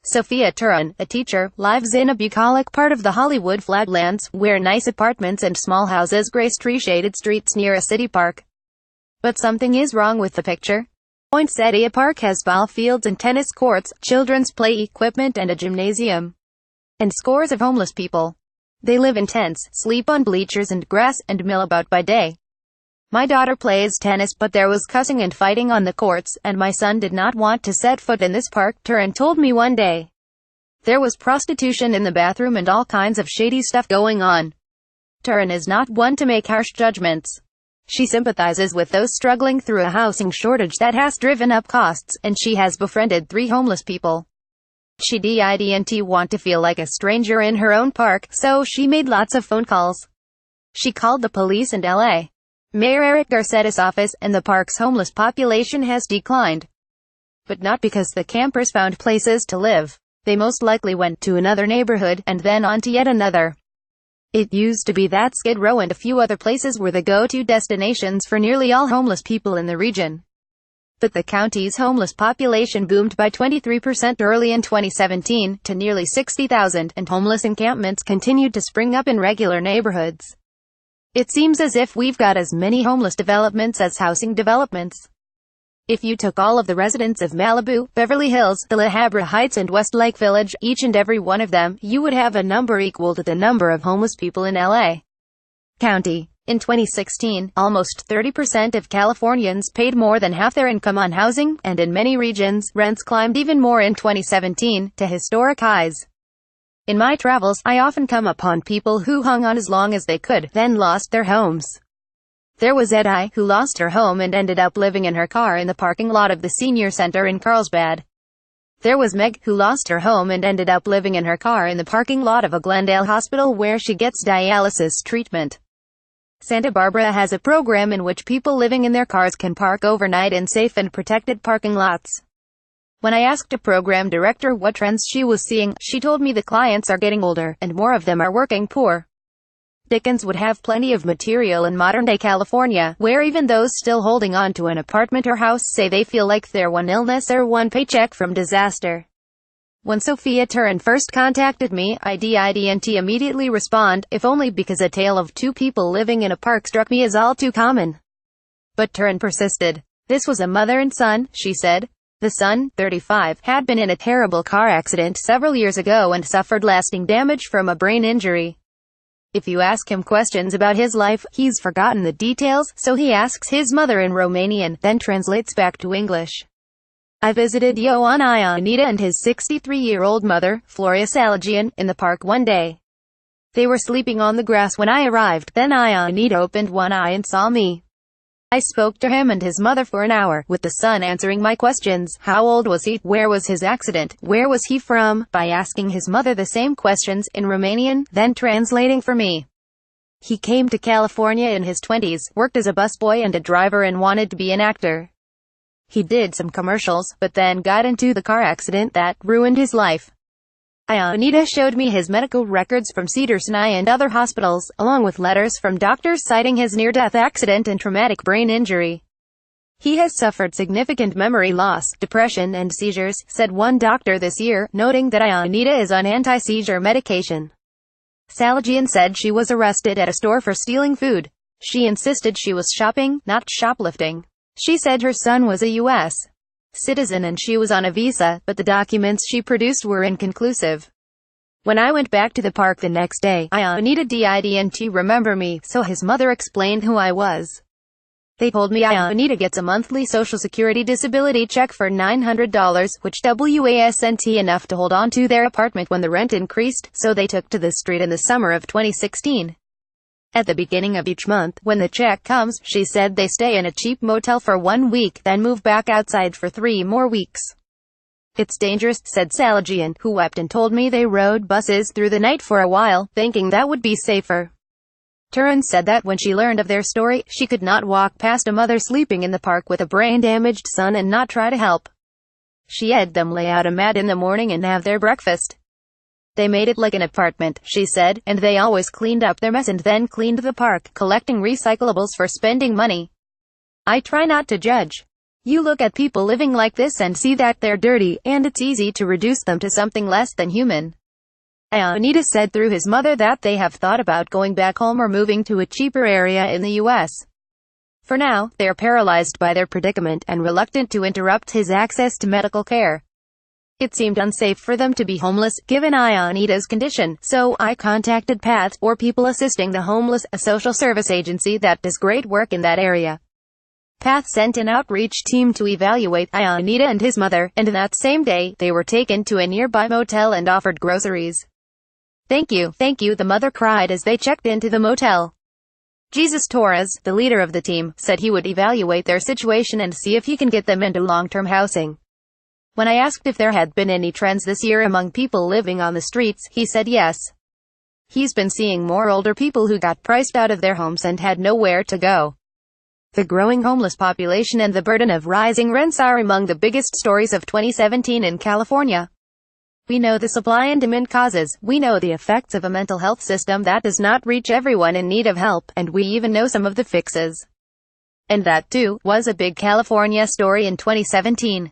Sophia Turan, a teacher, lives in a bucolic part of the Hollywood Flatlands, where nice apartments and small houses grace tree-shaded streets near a city park. But something is wrong with the picture. Poinsettia Park has ball fields and tennis courts, children's play equipment and a gymnasium. And scores of homeless people. They live in tents, sleep on bleachers and grass, and mill about by day. My daughter plays tennis, but there was cussing and fighting on the courts, and my son did not want to set foot in this park, Turan told me one day. There was prostitution in the bathroom and all kinds of shady stuff going on. Turan is not one to make harsh judgments. She sympathizes with those struggling through a housing shortage that has driven up costs, and she has befriended 3 homeless people. She didn't want to feel like a stranger in her own park, so she made lots of phone calls. She called the police and L.A. Mayor Eric Garcetti's office, and the park's homeless population has declined. But not because the campers found places to live. They most likely went to another neighborhood, and then on to yet another. It used to be that Skid Row and a few other places were the go-to destinations for nearly all homeless people in the region. But the county's homeless population boomed by 23% early in 2017, to nearly 60,000, and homeless encampments continued to spring up in regular neighborhoods. It seems as if we've got as many homeless developments as housing developments. If you took all of the residents of Malibu, Beverly Hills, the La Habra Heights and Westlake Village, each and every one of them, you would have a number equal to the number of homeless people in L.A. County. In 2016, almost 30% of Californians paid more than half their income on housing, and in many regions, rents climbed even more in 2017, to historic highs. In my travels, I often come upon people who hung on as long as they could, then lost their homes. There was Edie, who lost her home and ended up living in her car in the parking lot of the senior center in Carlsbad. There was Meg, who lost her home and ended up living in her car in the parking lot of a Glendale hospital where she gets dialysis treatment. Santa Barbara has a program in which people living in their cars can park overnight in safe and protected parking lots. When I asked a program director what trends she was seeing, she told me the clients are getting older, and more of them are working poor. Dickens would have plenty of material in modern-day California, where even those still holding on to an apartment or house say they feel like they're one illness or one paycheck from disaster. When Sophia Turan first contacted me, I didn't immediately respond, if only because a tale of 2 people living in a park struck me as all too common. But Turan persisted. This was a mother and son, she said. The son, 35, had been in a terrible car accident several years ago and suffered lasting damage from a brain injury. If you ask him questions about his life, he's forgotten the details, so he asks his mother in Romanian, then translates back to English. I visited Ioan Ionita and his 63-year-old mother, Floria Salagian, in the park one day. They were sleeping on the grass when I arrived, then Ionita opened one eye and saw me. I spoke to him and his mother for an hour, with the son answering my questions. How old was he? Where was his accident? Where was he from? By asking his mother the same questions, in Romanian, then translating for me. He came to California in his 20s, worked as a busboy and a driver and wanted to be an actor. He did some commercials, but then got into the car accident that ruined his life. Ionita showed me his medical records from Cedars-Sinai and other hospitals, along with letters from doctors citing his near-death accident and traumatic brain injury. He has suffered significant memory loss, depression and seizures, said one doctor this year, noting that Ionita is on anti-seizure medication. Salagian said she was arrested at a store for stealing food. She insisted she was shopping, not shoplifting. She said her son was a U.S. citizen and she was on a visa, but the documents she produced were inconclusive. When I went back to the park the next day, Ionita didn't remember me, so his mother explained who I was. They told me Ionita gets a monthly Social Security disability check for $900, which wasn't enough to hold on to their apartment when the rent increased, so they took to the street in the summer of 2016. At the beginning of each month, when the check comes, she said they stay in a cheap motel for 1 week, then move back outside for 3 more weeks. It's dangerous, said Salagian, who wept and told me they rode buses through the night for a while, thinking that would be safer. Turan said that when she learned of their story, she could not walk past a mother sleeping in the park with a brain-damaged son and not try to help. She had them lay out a mat in the morning and have their breakfast. They made it like an apartment, she said, and they always cleaned up their mess and then cleaned the park, collecting recyclables for spending money. I try not to judge. You look at people living like this and see that they're dirty, and it's easy to reduce them to something less than human. Anita said through his mother that they have thought about going back home or moving to a cheaper area in the U.S. For now, they're paralyzed by their predicament and reluctant to interrupt his access to medical care. It seemed unsafe for them to be homeless, given Anita's condition, so I contacted PATH, or People Assisting the Homeless, a social service agency that does great work in that area. PATH sent an outreach team to evaluate Anita and his mother, and that same day, they were taken to a nearby motel and offered groceries. Thank you, the mother cried as they checked into the motel. Jesus Torres, the leader of the team, said he would evaluate their situation and see if he can get them into long-term housing. When I asked if there had been any trends this year among people living on the streets, he said yes. He's been seeing more older people who got priced out of their homes and had nowhere to go. The growing homeless population and the burden of rising rents are among the biggest stories of 2017 in California. We know the supply and demand causes, we know the effects of a mental health system that does not reach everyone in need of help, and we even know some of the fixes. And that, too, was a big California story in 2017.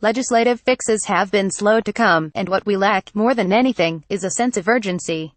Legislative fixes have been slow to come, and what we lack, more than anything, is a sense of urgency.